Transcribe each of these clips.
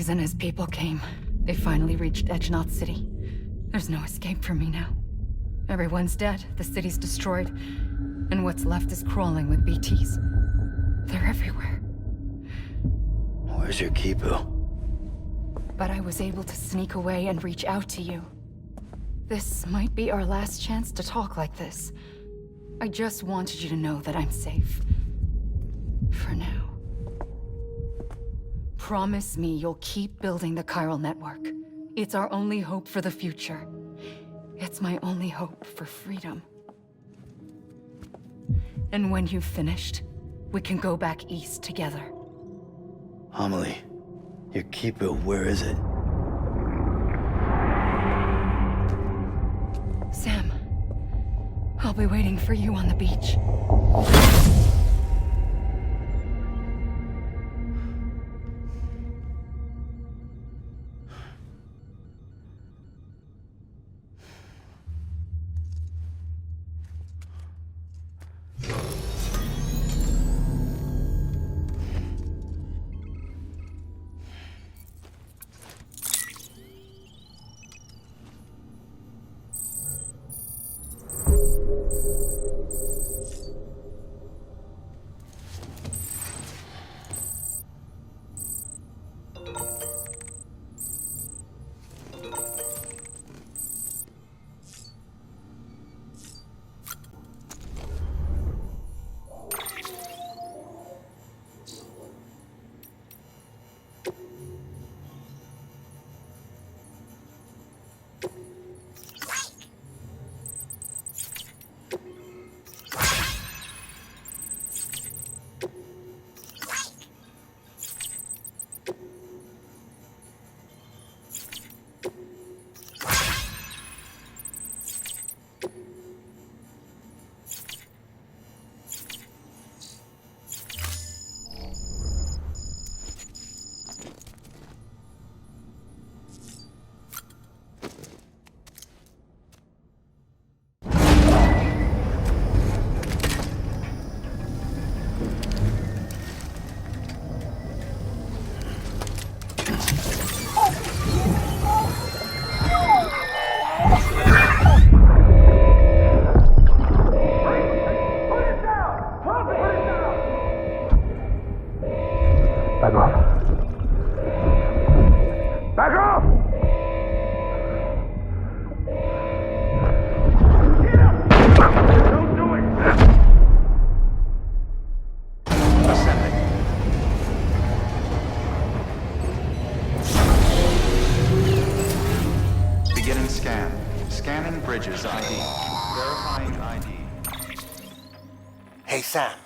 Reedus and his people came. They finally reached Edgenaught City. There's no escape for me now. Everyone's dead, the city's destroyed, and what's left is crawling with BTs. They're everywhere. Where's your Kipu? But I was able to sneak away and reach out to you. This might be our last chance to talk like this. I just wanted you to know that I'm safe. For now. Promise me you'll keep building the chiral network. It's our only hope for the future. It's my only hope for freedom. And when you've finished, we can go back east together. Amelie, your Kipu, where is it? Sam, I'll be waiting for you on the beach. Hey Sam,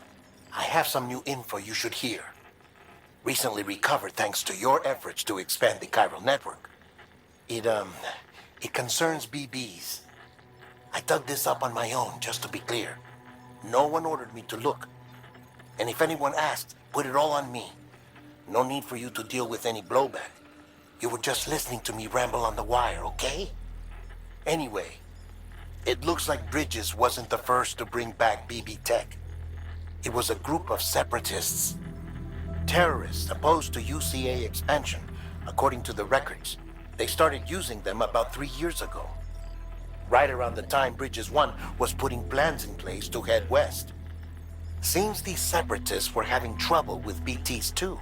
I have some new info you should hear. Recently recovered thanks to your efforts to expand the chiral network. It concerns BBs. I dug this up on my own, just to be clear. No one ordered me to look. And if anyone asked, put it all on me. No need for you to deal with any blowback. You were just listening to me ramble on the wire, okay? Anyway, it looks like Bridges wasn't the first to bring back BB tech. It was a group of separatists. Terrorists opposed to UCA expansion, according to the records. They started using them about 3 years ago. Right around the time Bridges 1 was putting plans in place to head west. Seems these separatists were having trouble with BTs too,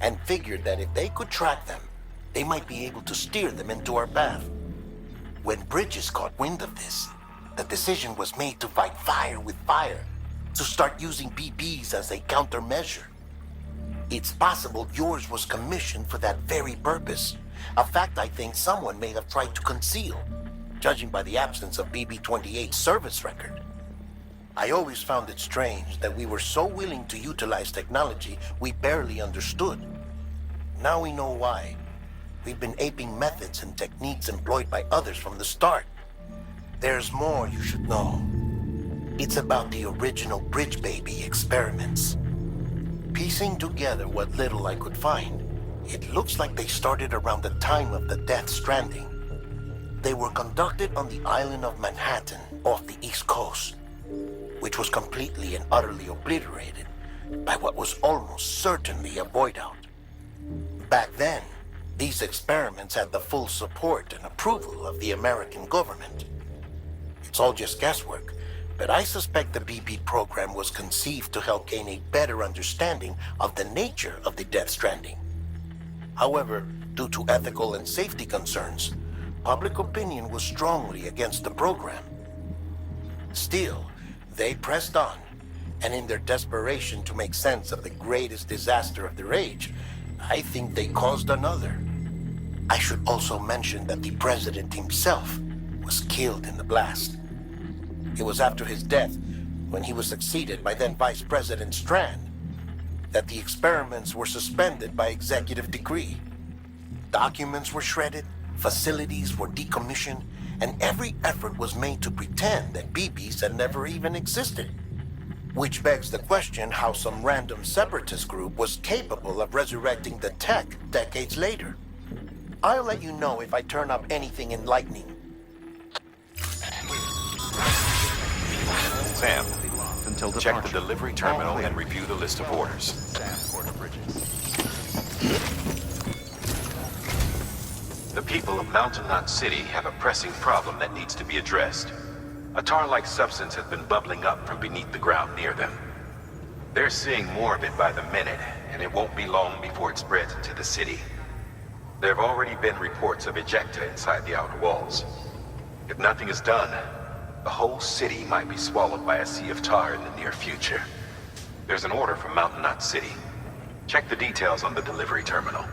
and figured that if they could track them, they might be able to steer them into our path. When Bridges caught wind of this, the decision was made to fight fire with fire, to start using BBs as a countermeasure. It's possible yours was commissioned for that very purpose, a fact I think someone may have tried to conceal, judging by the absence of BB-28's service record. I always found it strange that we were so willing to utilize technology we barely understood. Now we know why. We've been aping methods and techniques employed by others from the start. There's more you should know. It's about the original Bridge Baby experiments. Piecing together what little I could find, it looks like they started around the time of the Death Stranding. They were conducted on the island of Manhattan off the East Coast, which was completely and utterly obliterated by what was almost certainly a void out. Back then, These experiments had the full support and approval of the American government. It's all just guesswork, but I suspect the BB program was conceived to help gain a better understanding of the nature of the Death Stranding. However, due to ethical and safety concerns, public opinion was strongly against the program. Still, they pressed on, and in their desperation to make sense of the greatest disaster of their age, I think they caused another. I should also mention that the president himself was killed in the blast. It was after his death, when he was succeeded by then Vice President Strand, that the experiments were suspended by executive decree. Documents were shredded, facilities were decommissioned, and every effort was made to pretend that BBs had never even existed. Which begs the question how some random separatist group was capable of resurrecting the tech decades later. I'll let you know if I turn up anything enlightening. Sam, check the delivery terminal and review the list of orders. The people of Mountain Knot City have a pressing problem that needs to be addressed. A tar-like substance has been bubbling up from beneath the ground near them. They're seeing more of it by the minute, and it won't be long before it spreads into the city. There have already been reports of ejecta inside the outer walls. If nothing is done, the whole city might be swallowed by a sea of tar in the near future. There's an order from Mountain Knot City. Check the details on the delivery terminal.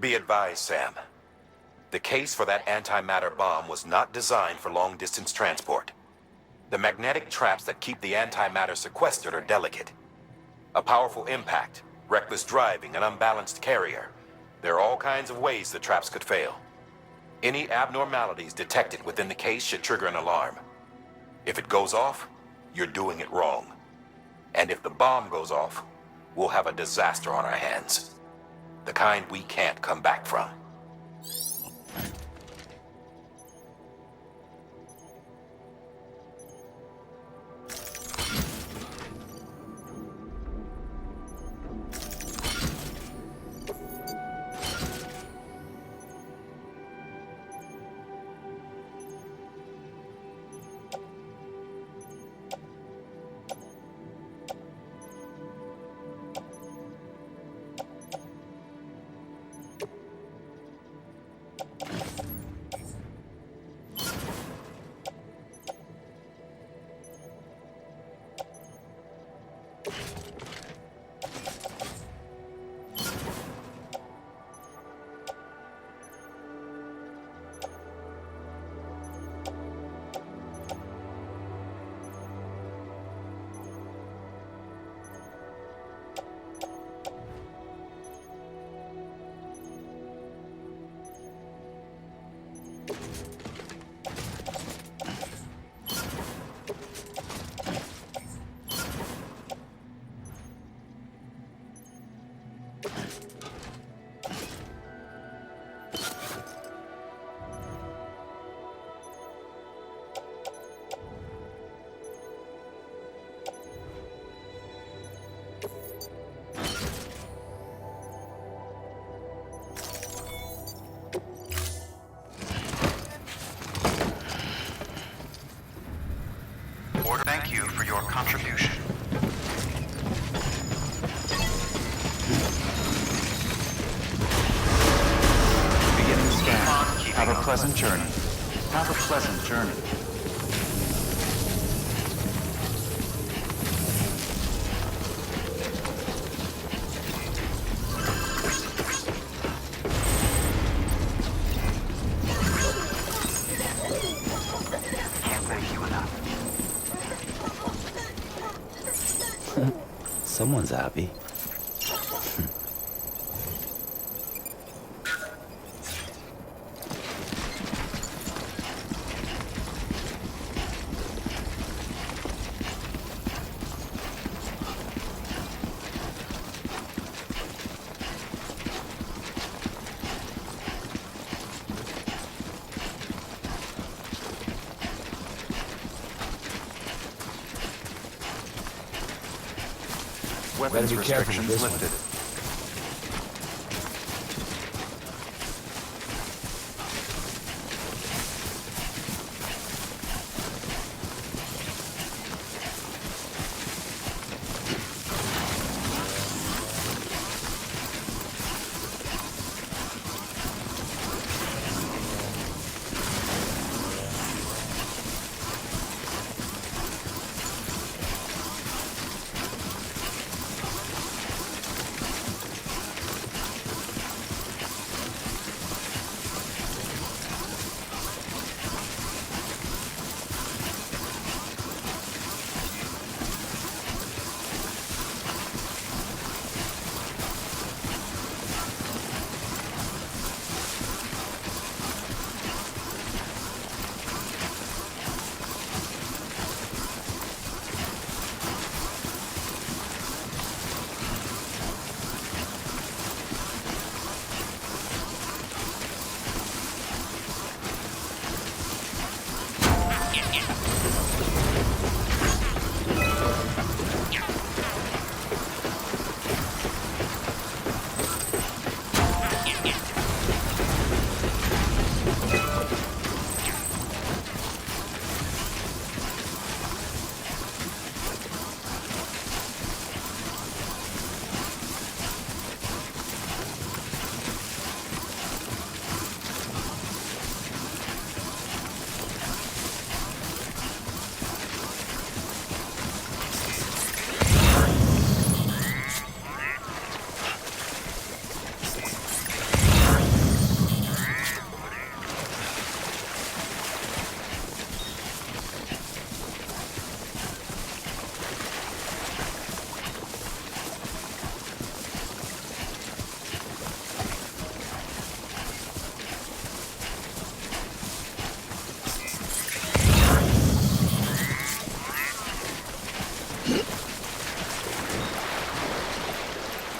Be advised, Sam. The case for that antimatter bomb was not designed for long-distance transport. The magnetic traps that keep the antimatter sequestered are delicate. A powerful impact, reckless driving, an unbalanced carrier. There are all kinds of ways the traps could fail. Any abnormalities detected within the case should trigger an alarm. If it goes off, you're doing it wrong. And if the bomb goes off, we'll have a disaster on our hands. The kind we can't come back from. your contribution. Beginning scan. Have a pleasant journey. Have a pleasant journey. Someone's happy. Weapons Better be careful with restrictions this one. lifted.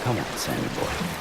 Come on, Sammy boy.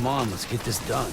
Come on, let's get this done.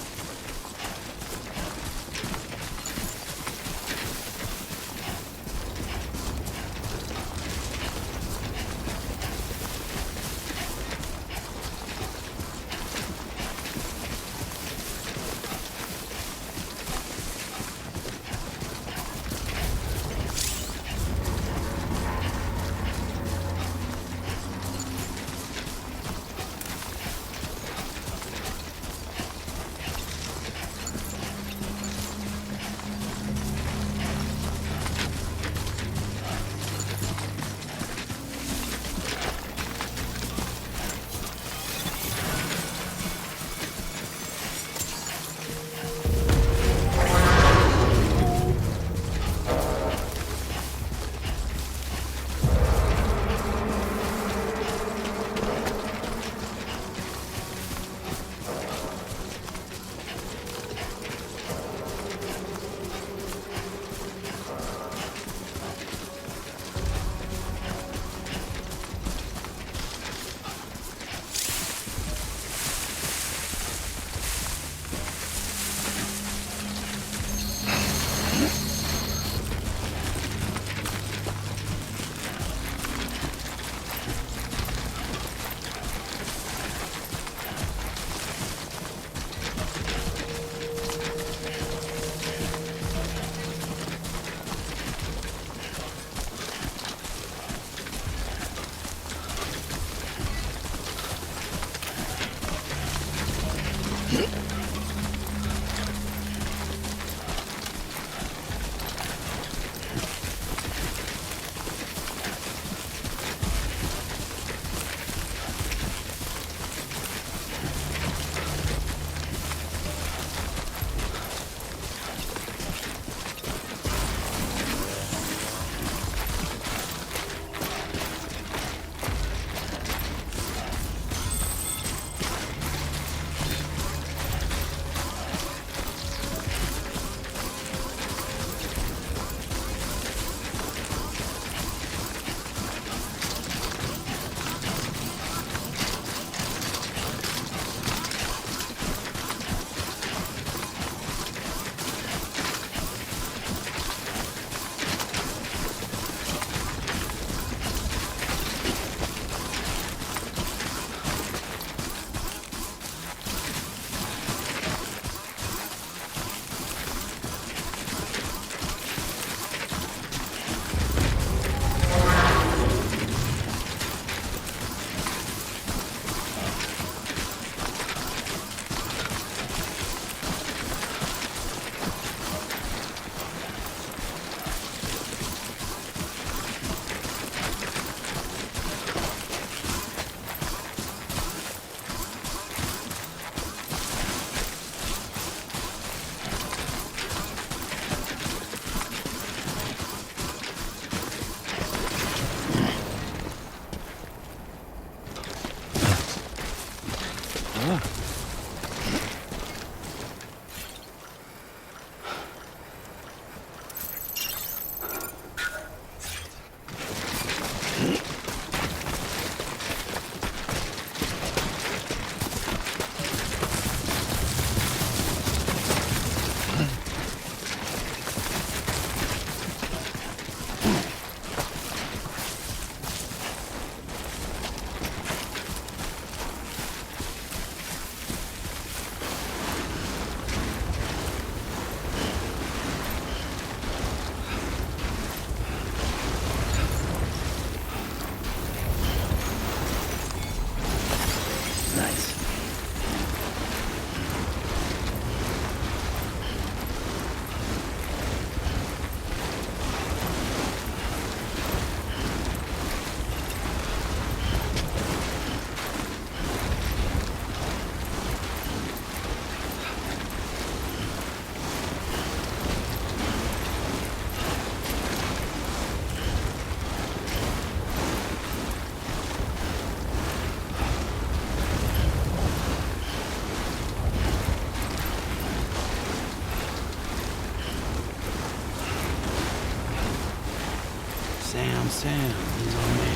Sam, he's on me.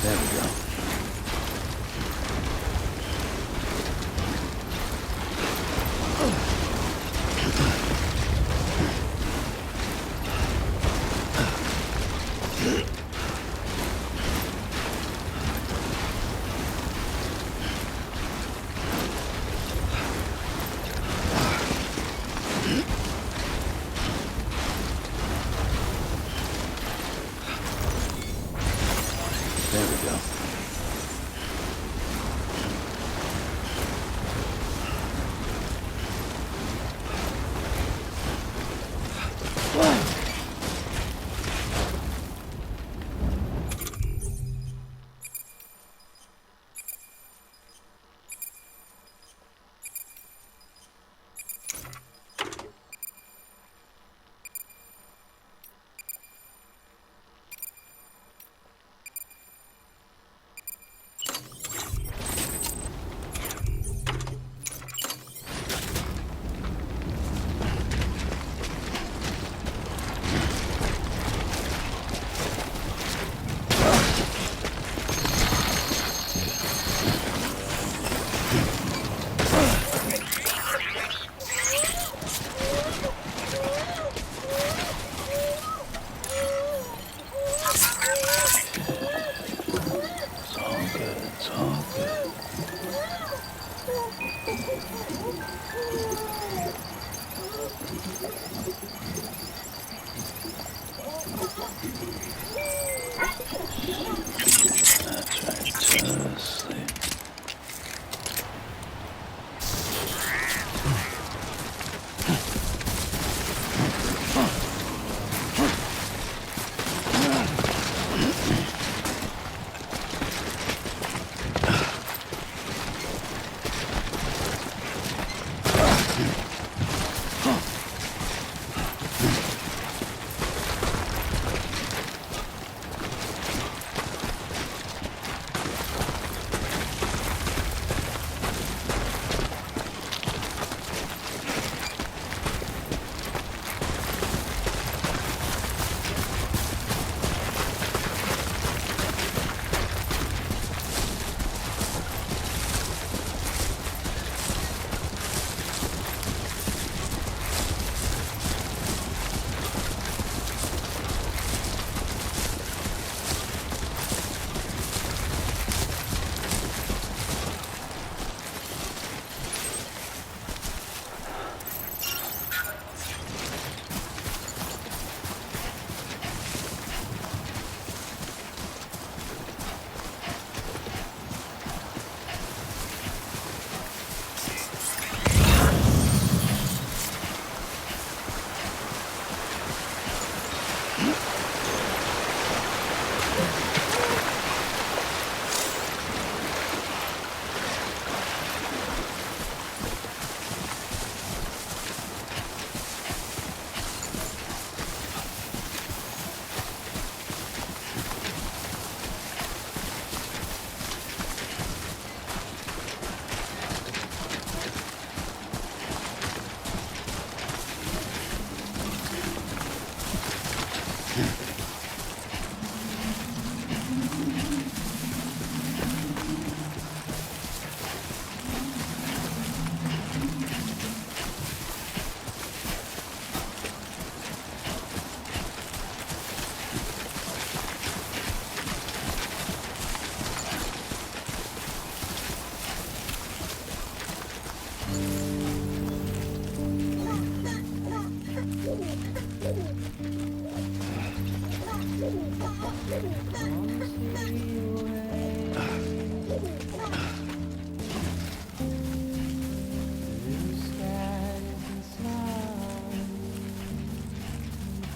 There we go. There we go. It's all good.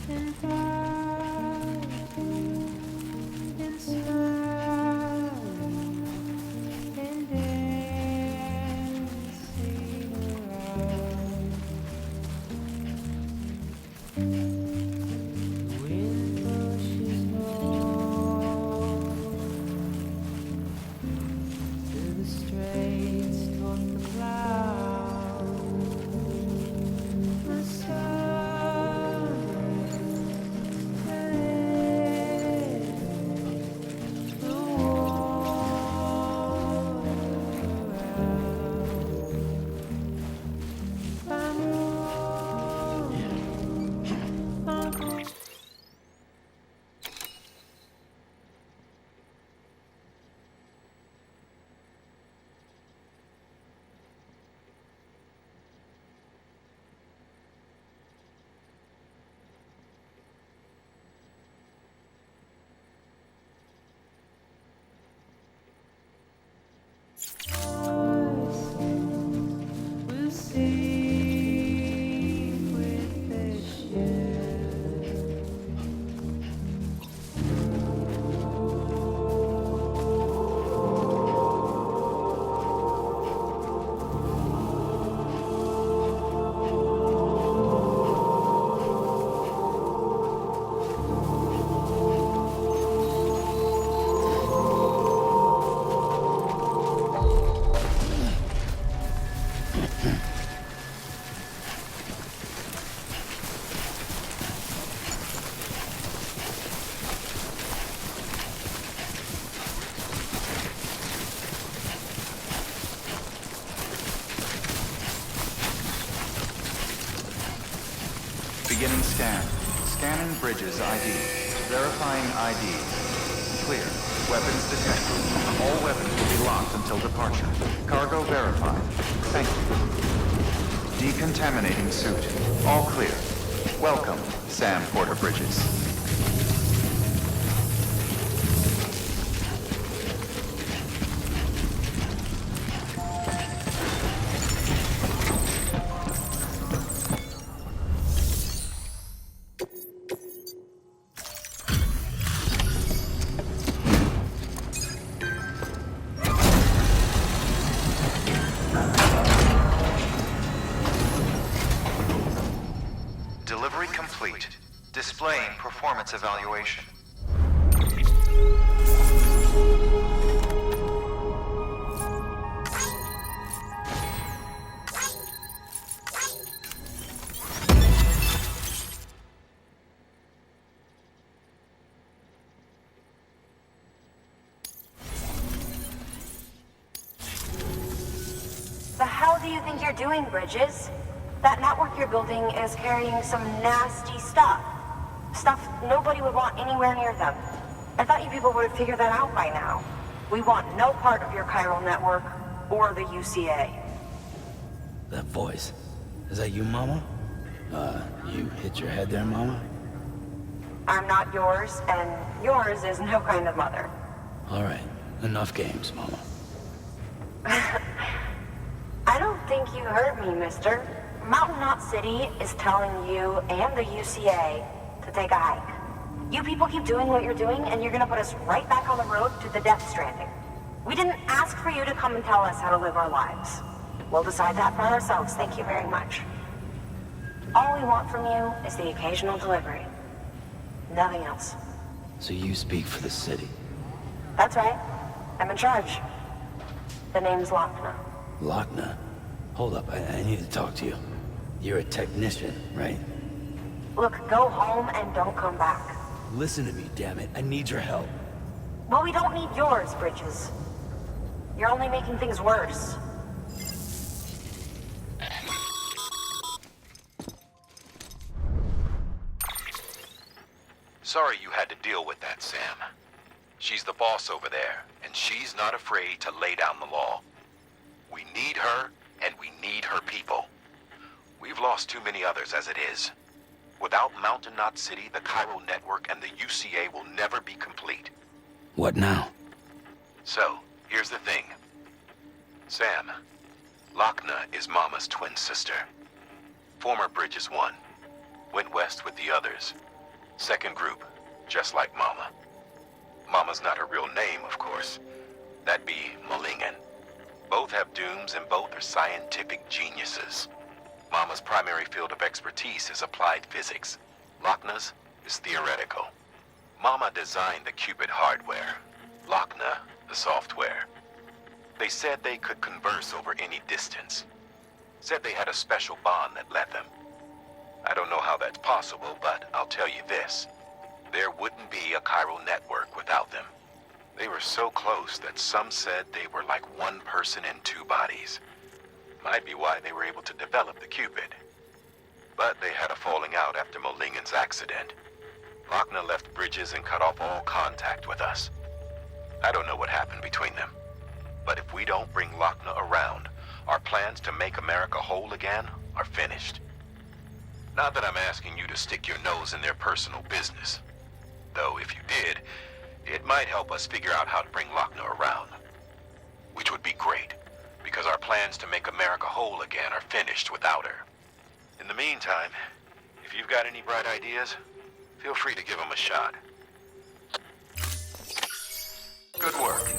That's right, just sleep. Wind pushes more Beginning scan. Scanning bridges ID. Verifying ID. Clear. Weapons detected. All weapons will be locked until departure. Cargo verified. Thank you. Decontaminating suit. All clear. Welcome, Sam Porter Bridges. Delivery complete. Displaying performance evaluation. The hell do you think you're doing, Bridges? That network you're building is carrying some nasty stuff. Stuff nobody would want anywhere near them. I thought you people would have figured that out by now. We want no part of your chiral network or the UCA. That voice. Is that you, Mama? You hit your head there, Mama? I'm not yours, and yours is no kind of mother. All right. Enough games, Mama. I don't think you heard me, mister. Mountain Knot City is telling you and the UCA to take a hike. You people keep doing what you're doing, and you're gonna put us right back on the road to the Death Stranding. We didn't ask for you to come and tell us how to live our lives. We'll decide that for ourselves, thank you very much. All we want from you is the occasional delivery. Nothing else. So you speak for the city. That's right. I'm in charge. The name's Lochner. Lochner? Hold up, I need to talk to you. You're a technician, right? Look, go home and don't come back. Listen to me, damn it. I need your help. Well, we don't need yours, Bridges. You're only making things worse. Sorry you had to deal with that, Sam. She's the boss over there, and she's not afraid to lay down the law. We need her, and we need her people. We've lost too many others as it is. Without Mountain Knot City, the chiral network, and the UCA will never be complete. What now? So, here's the thing. Sam, Lochner is Mama's twin sister. Former Bridges 1. Went west with the others. Second group, just like Mama. Mama's not her real name, of course. That'd be Malingen. Both have dooms and both are scientific geniuses. Mama's primary field of expertise is applied physics. Lochner's is theoretical. Mama designed the Cupid hardware. Lochner, the software. They said they could converse over any distance. Said they had a special bond that led them. I don't know how that's possible, but I'll tell you this. There wouldn't be a chiral network without them. They were so close that some said they were like one person in two bodies. Might be why they were able to develop the Cupid. But they had a falling out after Malingen's accident. Lochner left Bridges and cut off all contact with us. I don't know what happened between them. But if we don't bring Lochner around, our plans to make America whole again are finished. Not that I'm asking you to stick your nose in their personal business. Though if you did, it might help us figure out how to bring Lochner around. Which would be great, because our plans to make America whole again are finished without her. In the meantime, if you've got any bright ideas, feel free to give them a shot. Good work.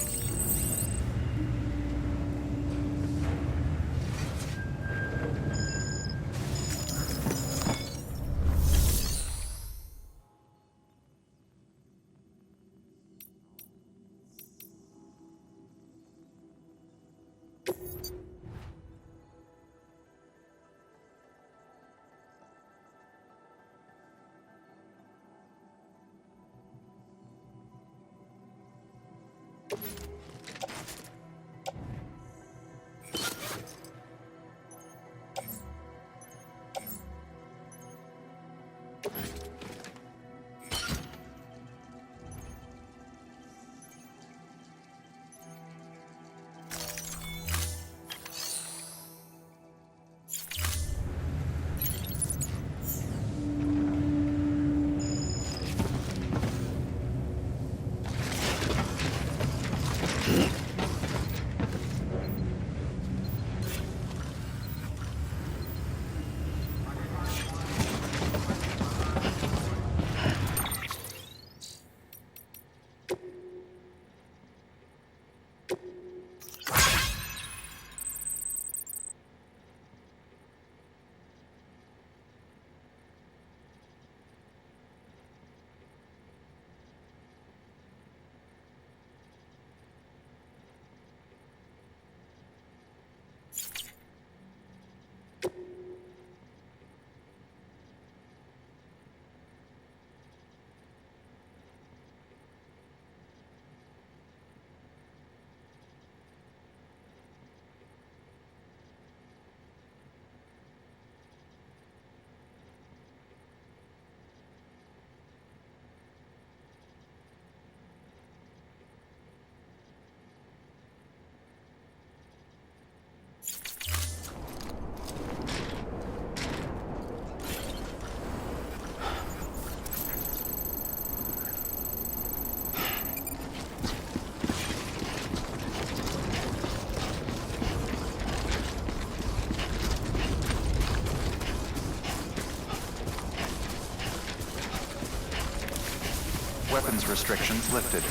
Weapons restrictions lifted.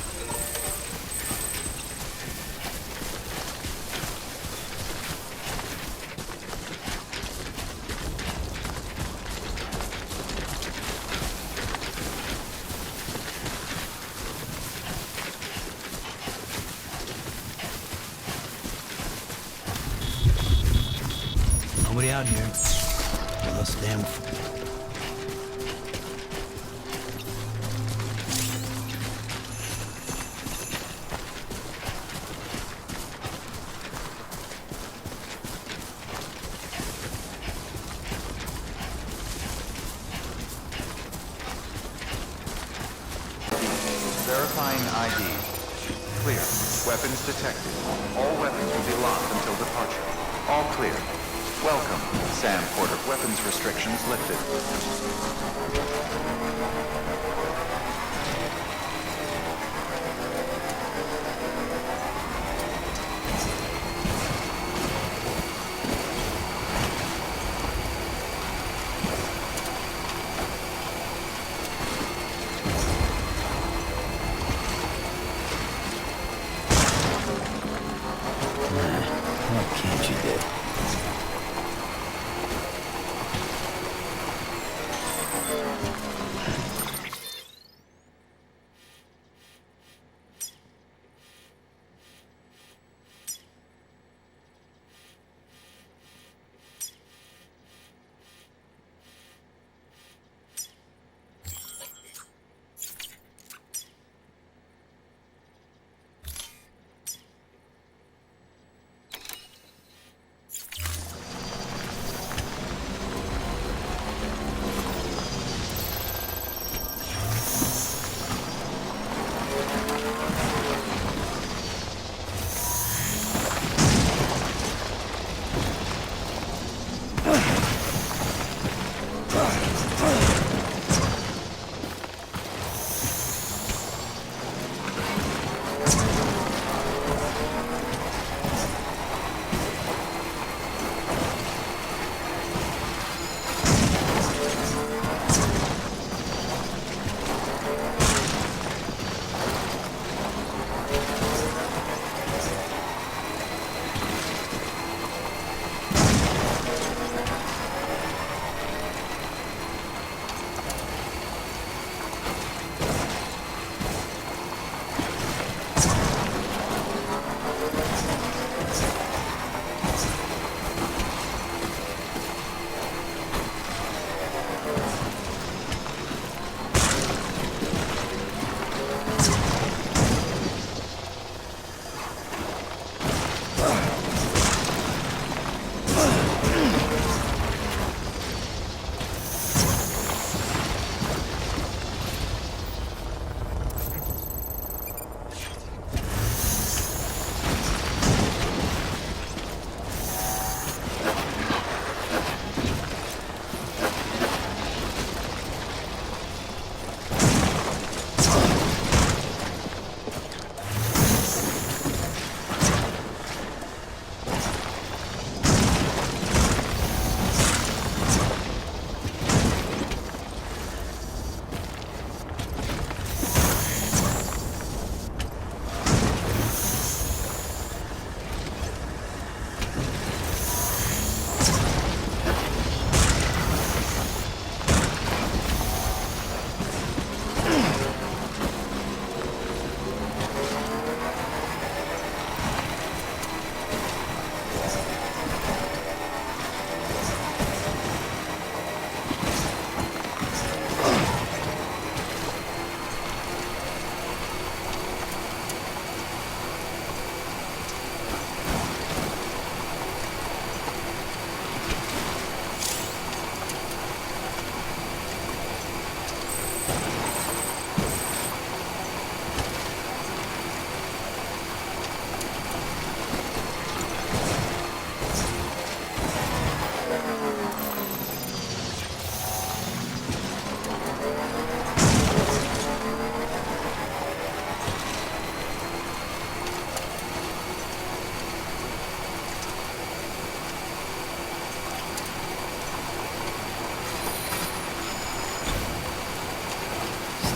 Nobody out here. Let's damn. Verifying ID. Clear. Weapons detected. All weapons will be locked until departure. All clear. Welcome, Sam Porter. Weapons restrictions lifted. What can't you do?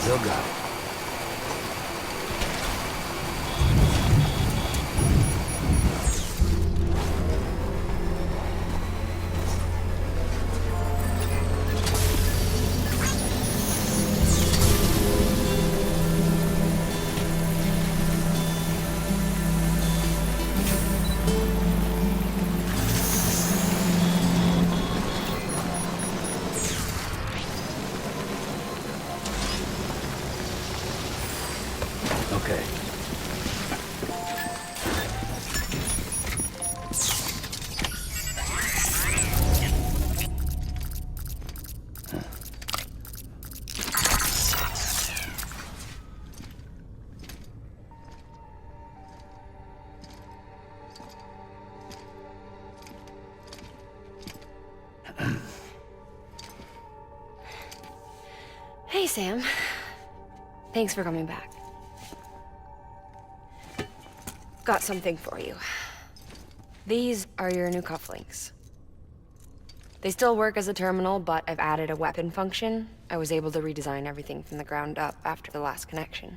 Still got it. Okay. Hey, Sam. Thanks for coming back. Got something for you. These are your new cufflinks. They still work as a terminal, but I've added a weapon function. I was able to redesign everything from the ground up after the last connection.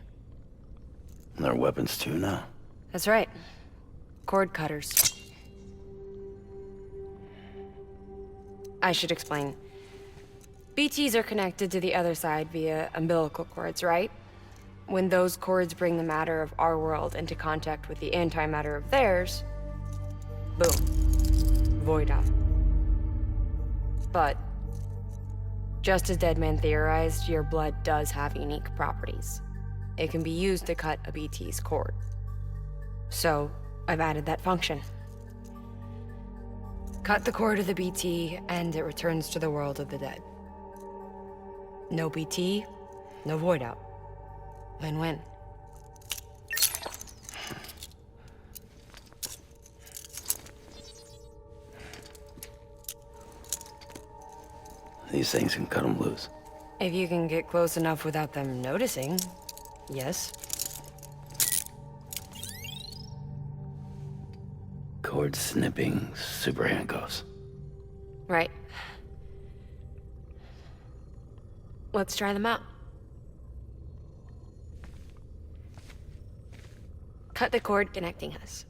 They're weapons too now. That's right. Cord cutters. I should explain. BTs are connected to the other side via umbilical cords, right? When those cords bring the matter of our world into contact with the antimatter of theirs, boom, void out. But, just as Deadman theorized, your blood does have unique properties. It can be used to cut a BT's cord. So, I've added that function. Cut the cord of the BT, and it returns to the world of the dead. No BT, no void out. Win-win. These things can cut them loose. If you can get close enough without them noticing, yes. Cord snipping, super handcuffs. Right. Let's try them out. Cut the cord connecting us.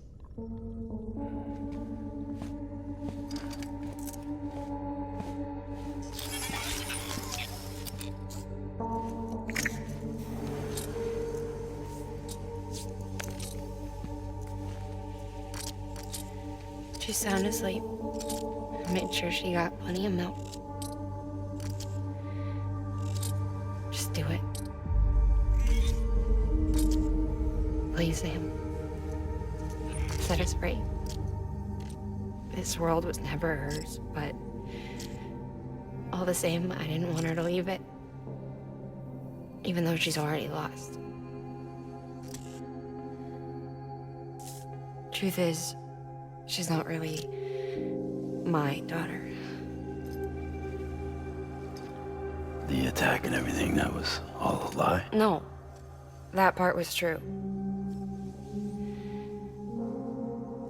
She's sound asleep. I made sure she got plenty of milk. Just do it. Please, Sam. Set us free. This world was never hers, but all the same, I didn't want her to leave it. Even though she's already lost. Truth is, she's not really my daughter. The attack and everything, that was all a lie? No, that part was true.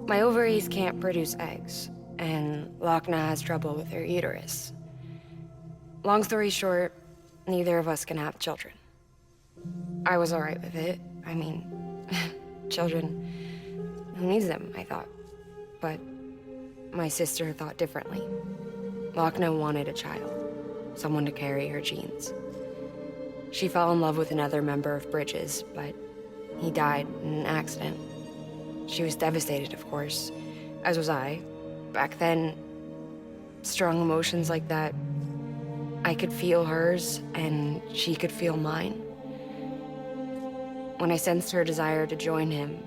My ovaries can't produce eggs, and Lochna has trouble with her uterus. Long story short, neither of us can have children. I was alright with it. I mean, children, who needs them, I thought. But my sister thought differently. Lochna wanted a child, someone to carry her genes. She fell in love with another member of Bridges, but he died in an accident. She was devastated, of course, as was I. Back then, strong emotions like that, I could feel hers, and she could feel mine. When I sensed her desire to join him,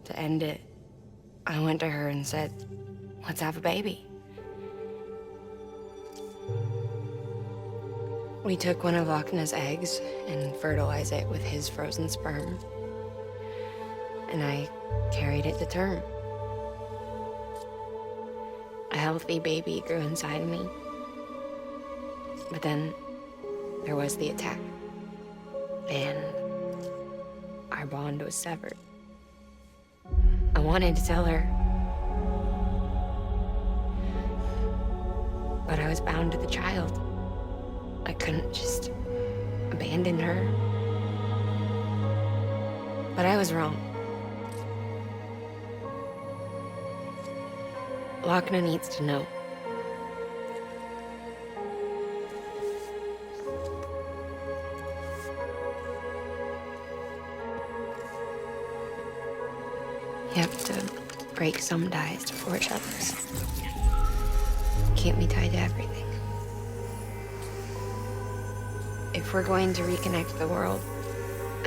to end it, I went to her and said, let's have a baby. We took one of Lochna's eggs and fertilized it with his frozen sperm. And I carried it to term. A healthy baby grew inside me. But then there was the attack. And our bond was severed. I wanted to tell her. But I was bound to the child. I couldn't just abandoned her. But I was wrong. Lochner needs to know. You have to break some ties to forge others. Can't be tied to everything. If we're going to reconnect the world,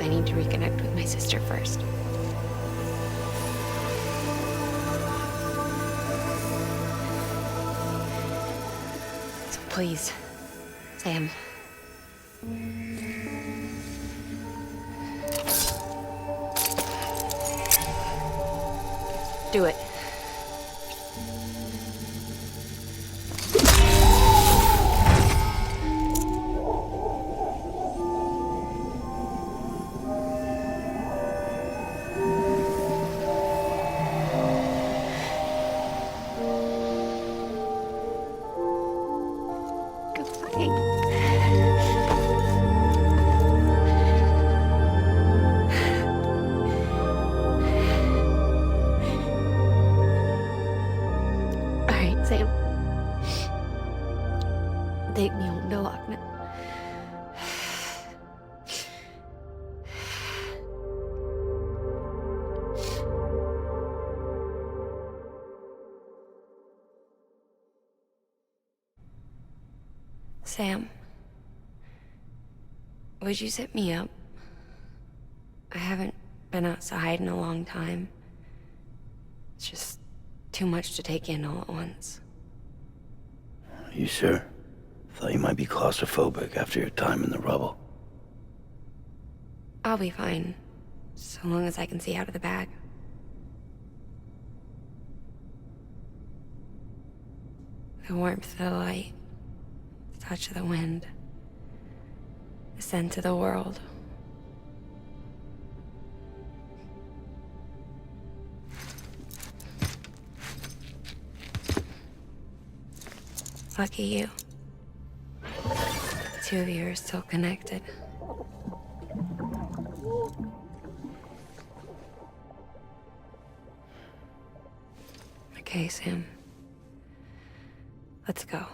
I need to reconnect with my sister first. So please, Sam. Do it. Sam. Take me home to Lochner. Sam, would you set me up? I haven't been outside in a long time. It's just too much to take in all at once. You sure? Thought you might be claustrophobic after your time in the rubble. I'll be fine, so long as I can see out of the bag. The warmth of the light, the touch of the wind, the scent of the world. Lucky you. The two of you are still connected. Okay, Sam. Let's go.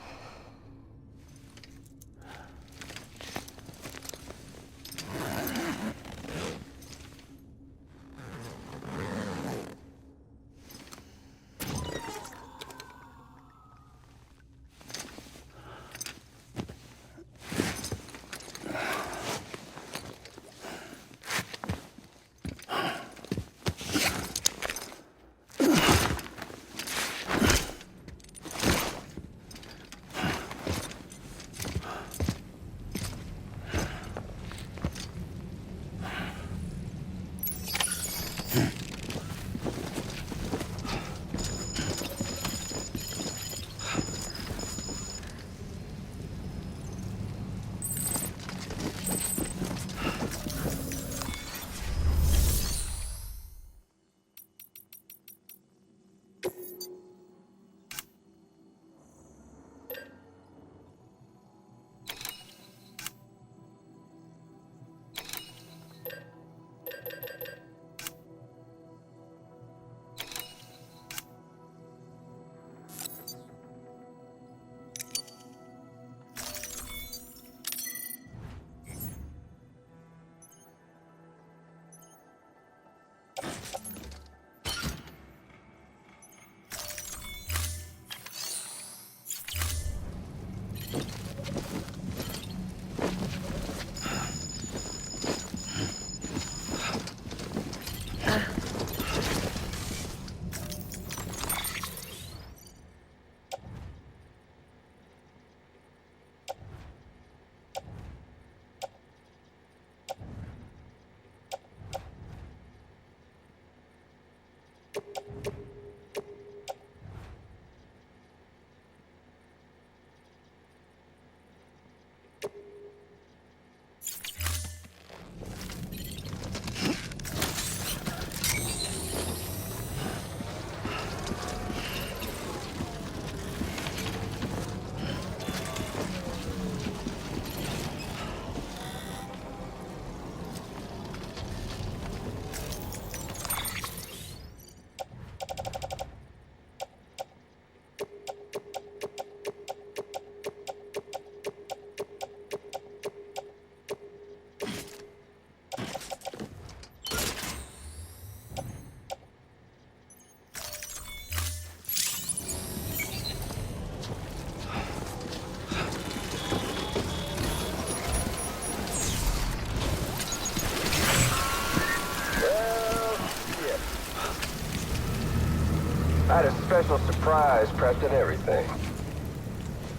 I had a special surprise prepped and everything.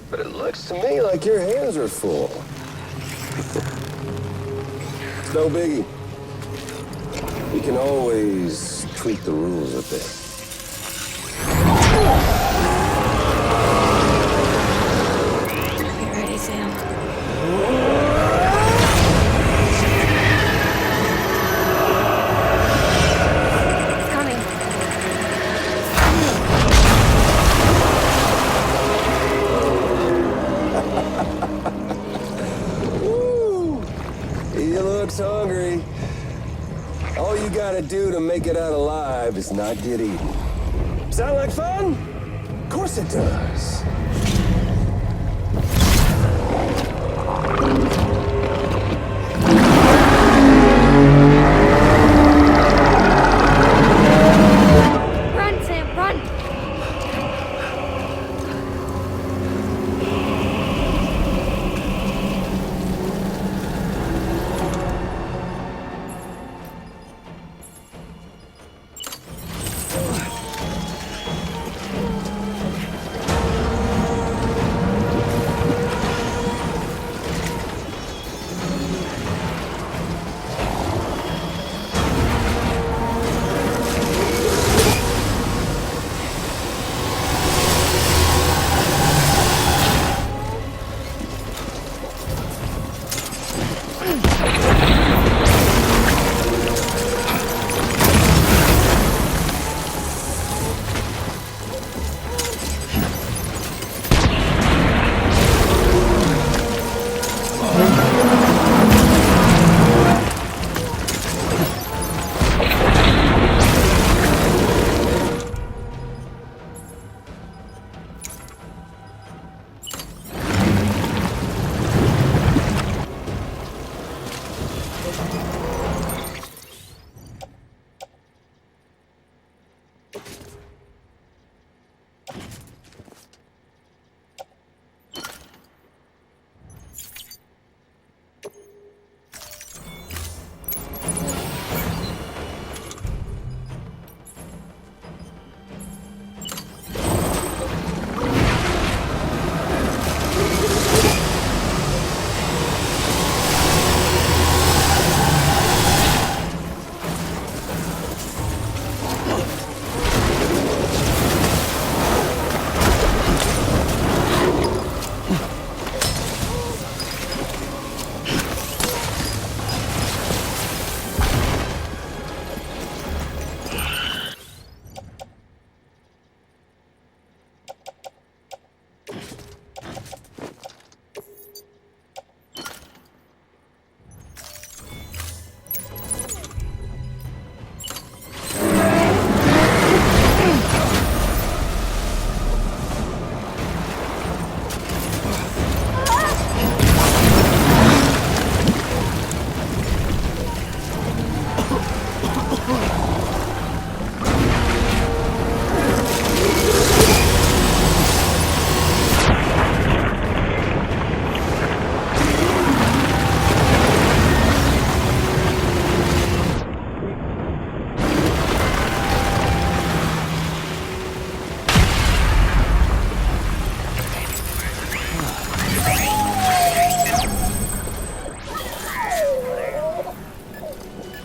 But it looks to me like your hands are full. It's no biggie. We can always tweak the rules a bit. Get ready, Sam. It's coming. Woo! He looks hungry. All you gotta do to make it out alive is not get eaten. Sound like fun? Of course it does. Run, Sam, run!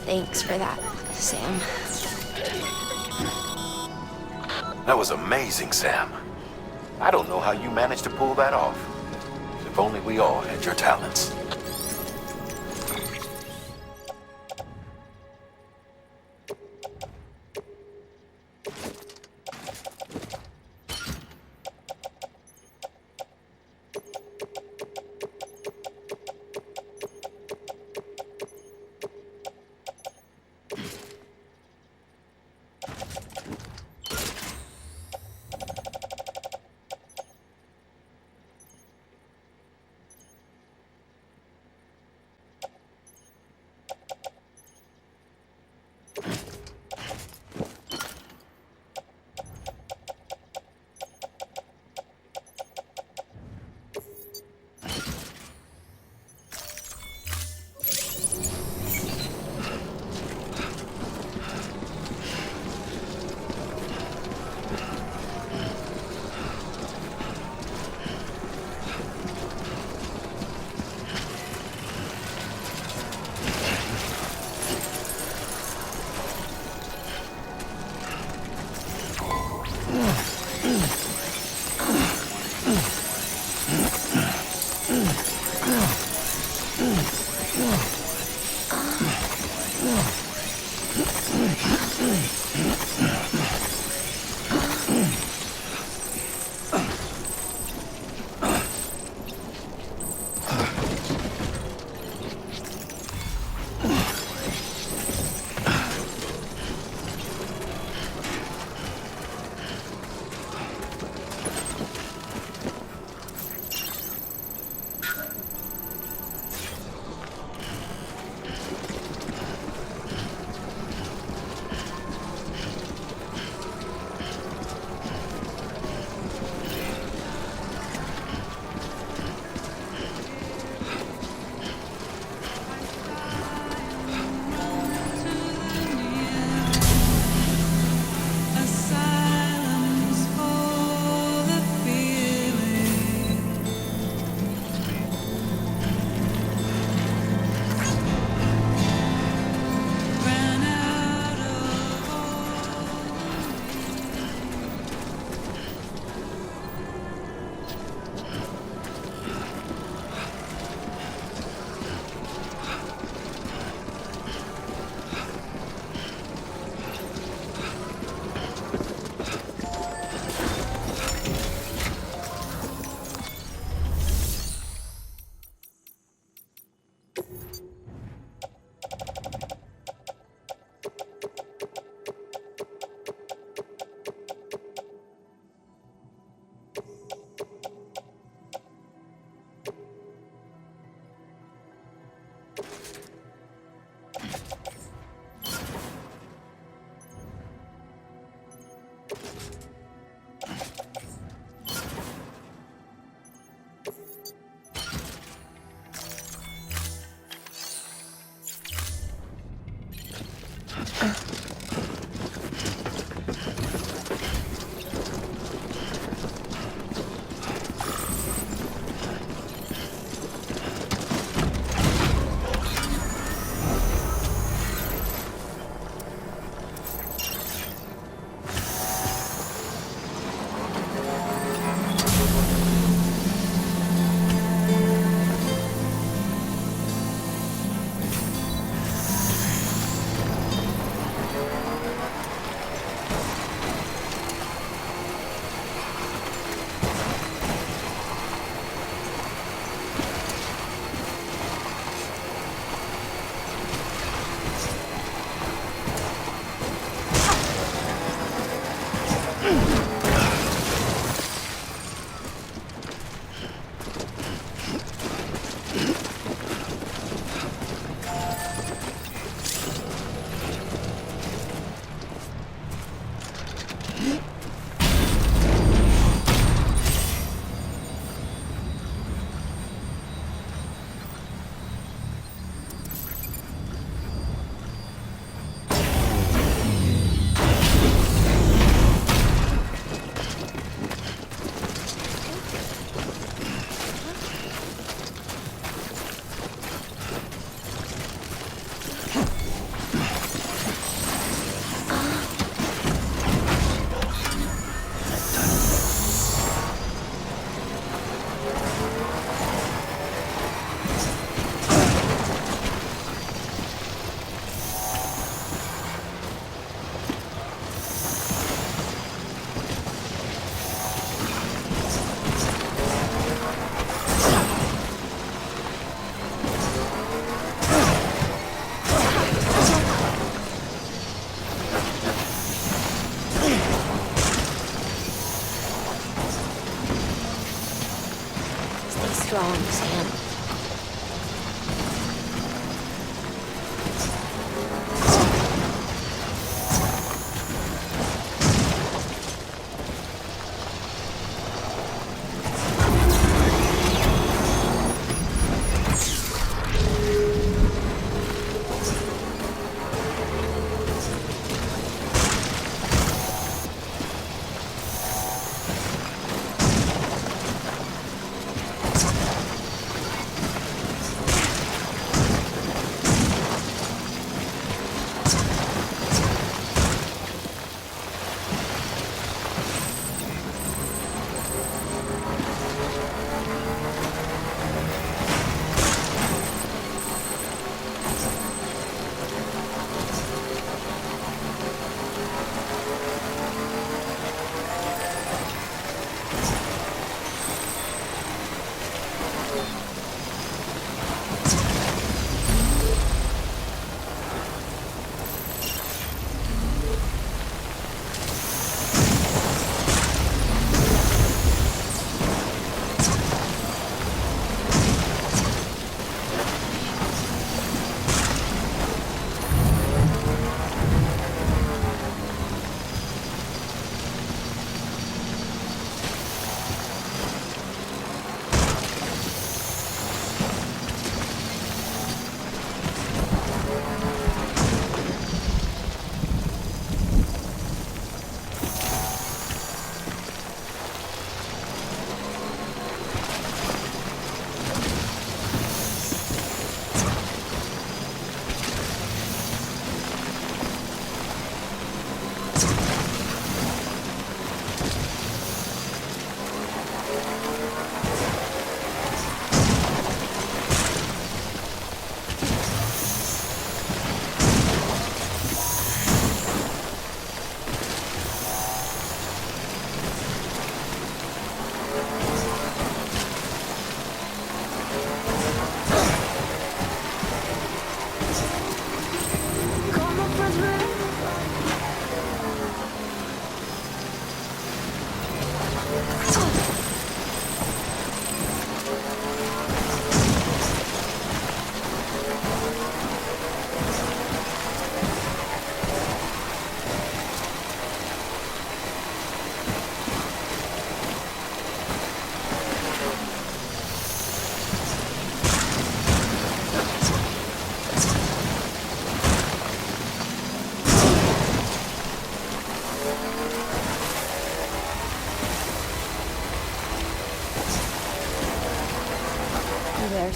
Thanks for that, Sam. That was amazing, Sam. I don't know how you managed to pull that off. If only we all had your talents.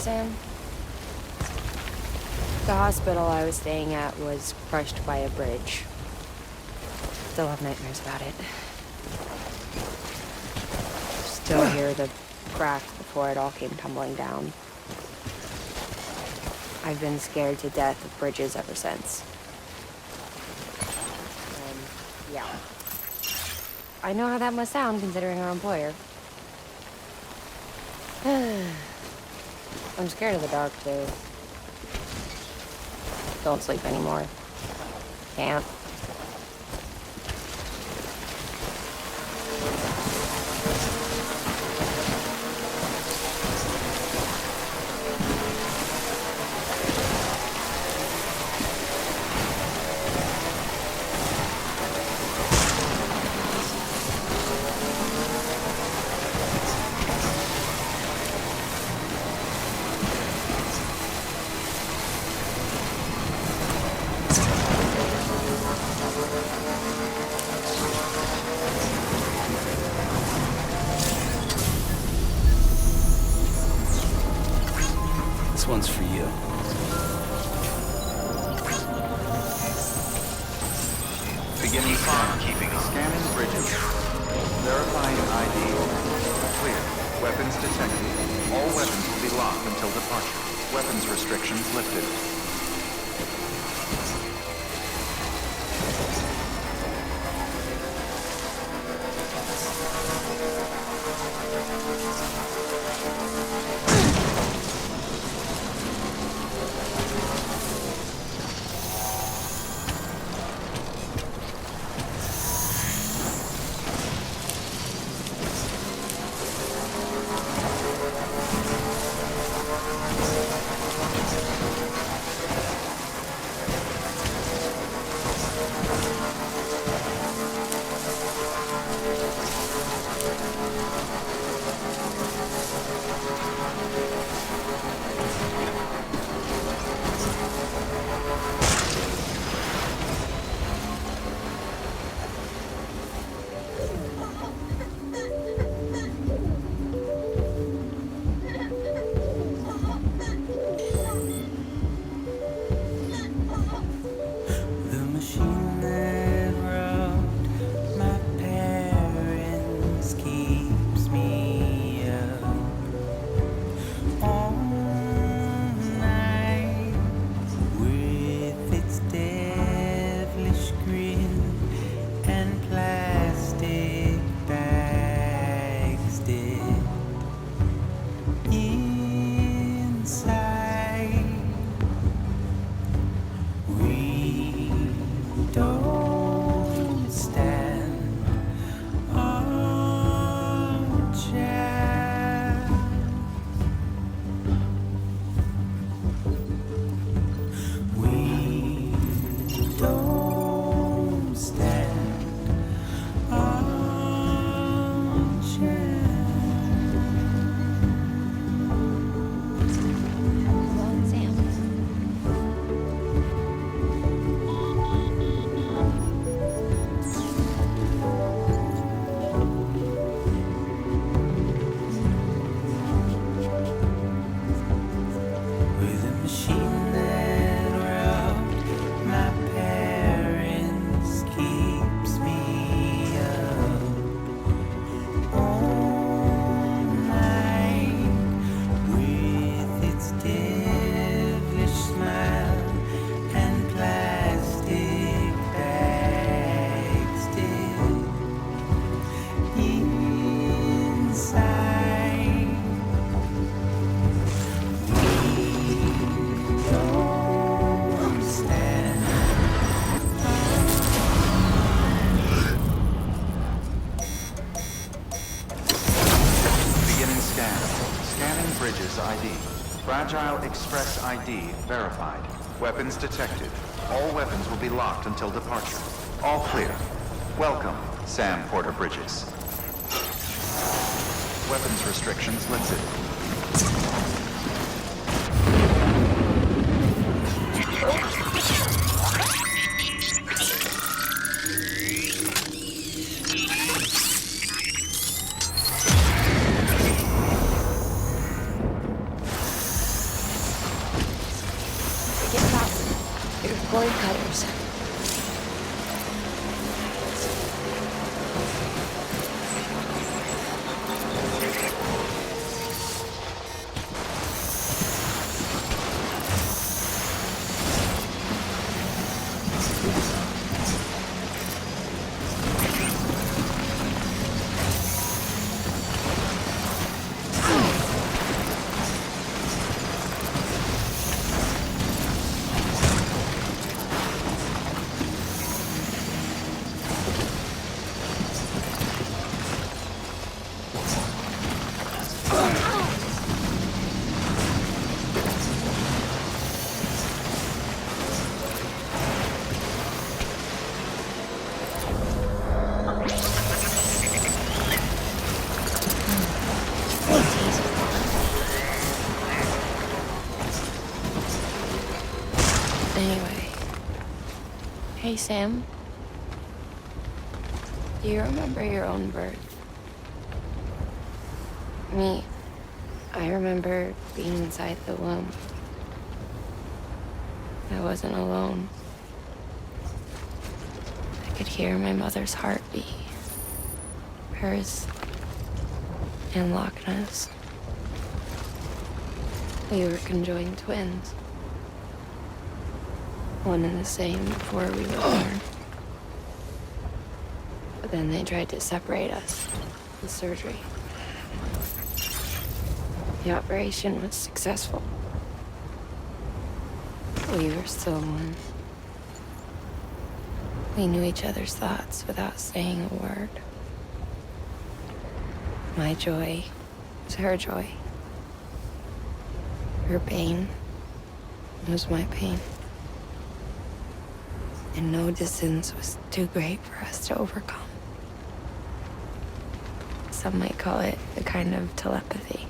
Sam? The hospital I was staying at was crushed by a bridge. Still have nightmares about it. Still hear the crack before it all came tumbling down. I've been scared to death of bridges ever since. Yeah. I know how that must sound considering our employer. I'm scared of the dark, too. Don't sleep anymore. Can't. This one's for you. Beginning scanning bridges. Verifying ID. Clear. Weapons detected. All weapons will be locked until departure. Weapons restrictions lifted. Fragile Express ID verified. Weapons detected. All weapons will be locked until departure. All clear. Welcome, Sam Porter Bridges. Weapons restrictions lifted. cord cutters. Anyway. Hey, Sam. Do you remember your own birth? Me, I remember being inside the womb. I wasn't alone. I could hear my mother's heartbeat. Hers and Lochna's. We were conjoined twins. One and the same before we were born. But then they tried to separate us with surgery. The operation was successful. We were still one. We knew each other's thoughts without saying a word. My joy was her joy. Her pain was my pain. And no distance was too great for us to overcome. Some might call it a kind of telepathy.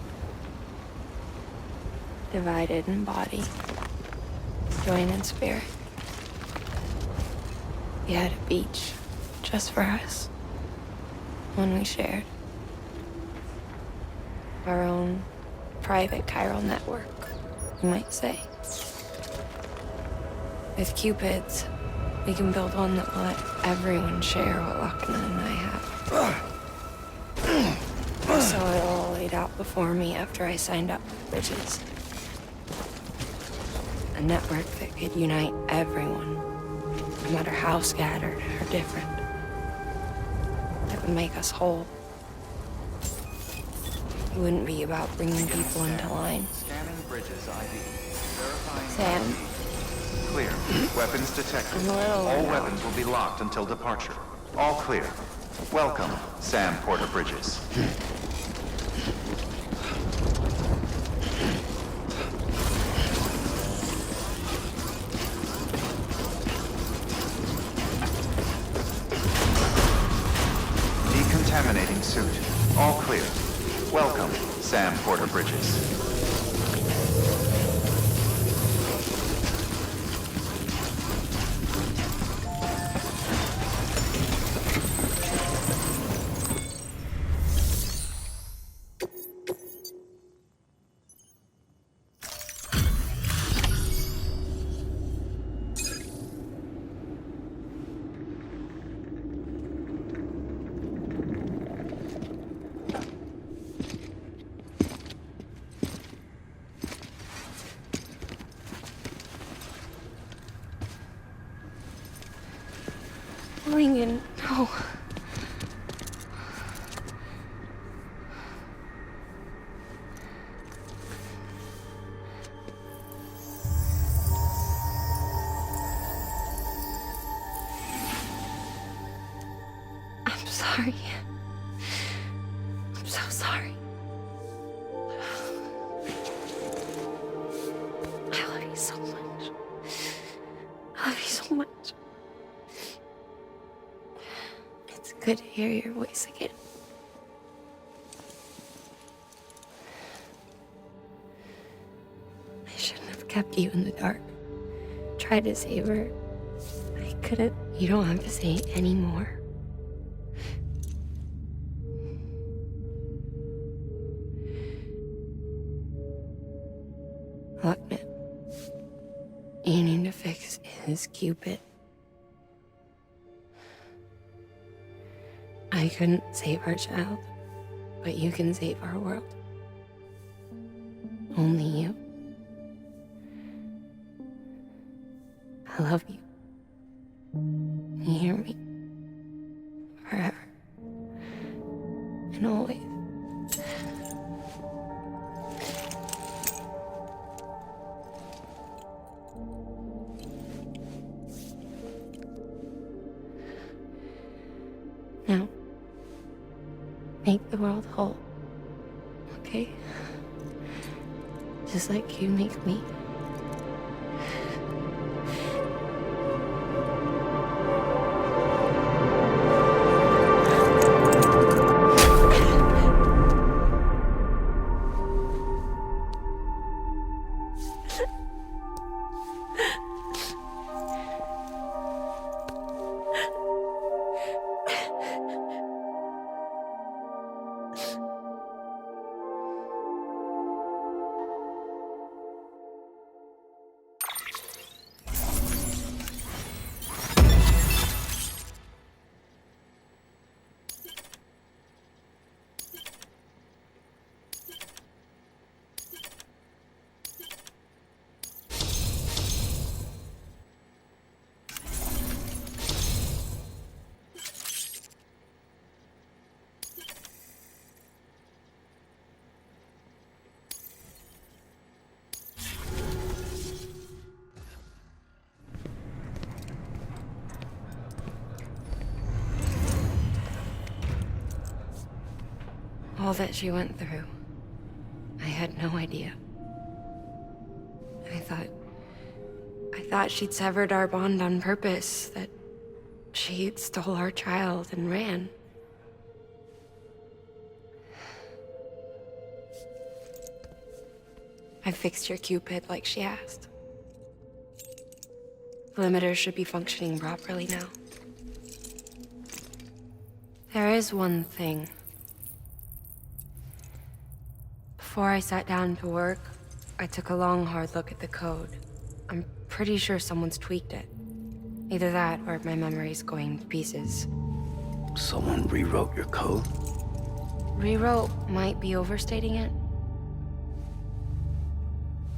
Divided in body, joined in spirit. We had a beach just for us, one we shared. Our own private chiral network, you might say. With Cupids, we can build one that will let everyone share what Lochna and I have. I saw it all laid out before me after I signed up with Bridges. A network that could unite everyone, no matter how scattered or different. That would make us whole. It wouldn't be about bringing people into line. Scanning Bridges ID. Verifying Sam. ID. Clear. Weapons detected. I'm a little All worn out. weapons will be locked until departure. All clear. Welcome, Sam Porter Bridges. Decontaminating suit. All clear. Welcome, Sam Porter Bridges. Lincoln, no. I'm sorry. I'm so sorry. I love you so much. I love you so much. It's good to hear your voice again. I shouldn't have kept you in the dark. Tried to save her. I couldn't. You don't have to say any more. Look, man. You need to fix is Cupid. I couldn't save our child, but you can save our world. Only you. I love you. You hear me? Forever. And always. Now, make the world whole, okay? Just like you make me. All that she went through, I had no idea. I thought she'd severed our bond on purpose, that she stole our child and ran. I fixed your Cupid like she asked. The limiter should be functioning properly now. There is one thing. Before I sat down to work, I took a long, hard look at the code. I'm pretty sure someone's tweaked it. Either that, or my memory's going to pieces. Someone rewrote your code? Rewrote might be overstating it.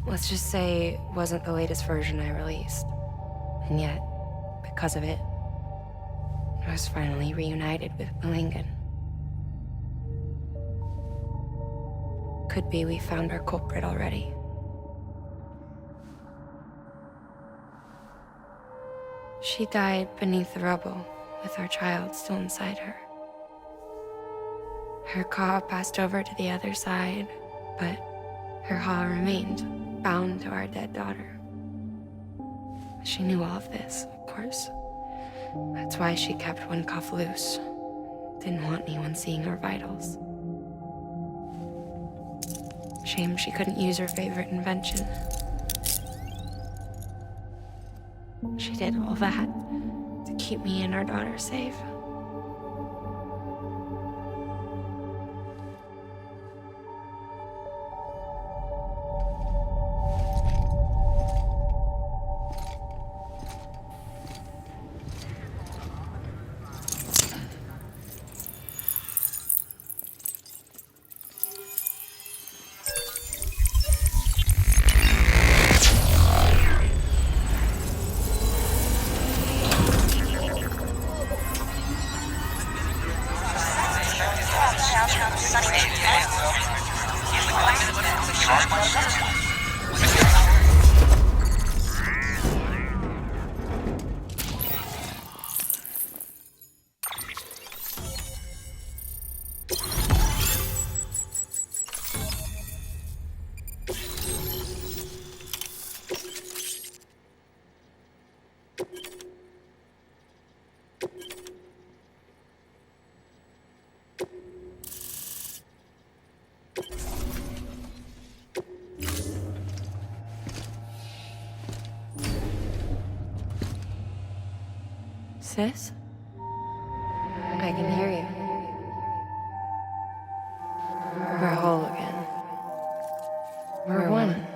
Let's just say it wasn't the latest version I released. And yet, because of it, I was finally reunited with Malingan. Could be we found our culprit already. She died beneath the rubble, with our child still inside her. Her Ka passed over to the other side, but her Ha remained, bound to our dead daughter. She knew all of this, of course. That's why she kept one cuff loose. Didn't want anyone seeing her vitals. Shame she couldn't use her favorite invention. She did all that to keep me and our daughter safe. Sis? I can hear you. We're whole again. We're one.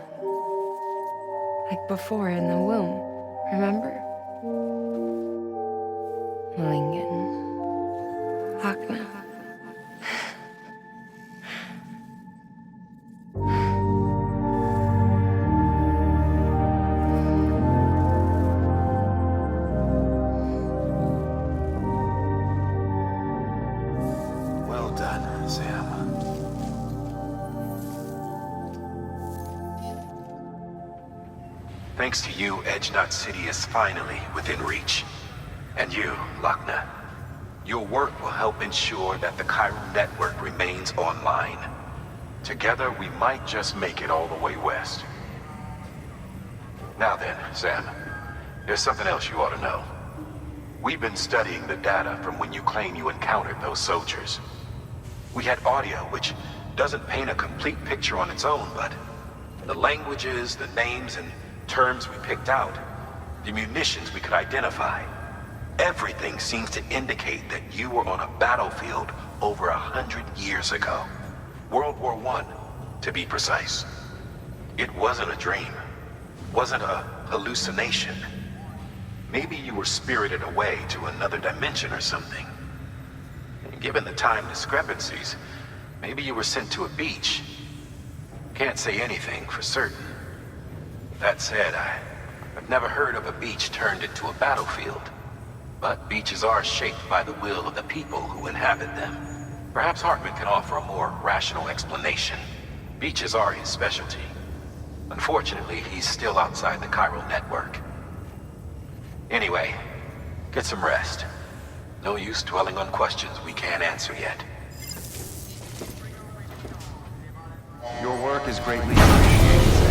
Like before in the womb, remember? Lingen. Lochner. Well done, Sam. Thanks to you, Edgenut City is finally within reach. And you, Lochner. Your work will help ensure that the chiral network remains online. Together, we might just make it all the way west. Now then, Sam, there's something else you ought to know. We've been studying the data from when you claim you encountered those soldiers. We had audio which doesn't paint a complete picture on its own, but the languages, the names, and terms we picked out, the munitions we could identify, everything seems to indicate that you were on a battlefield over 100 years ago. World War I, to be precise. It wasn't a dream. Wasn't a hallucination. Maybe you were spirited away to another dimension or something. And given the time discrepancies, maybe you were sent to a beach. Can't say anything for certain. That said, I've never heard of a beach turned into a battlefield. But beaches are shaped by the will of the people who inhabit them. Perhaps Hartman can offer a more rational explanation. Beaches are his specialty. Unfortunately, he's still outside the chiral network. Anyway, get some rest. No use dwelling on questions we can't answer yet. Your work is greatly appreciated.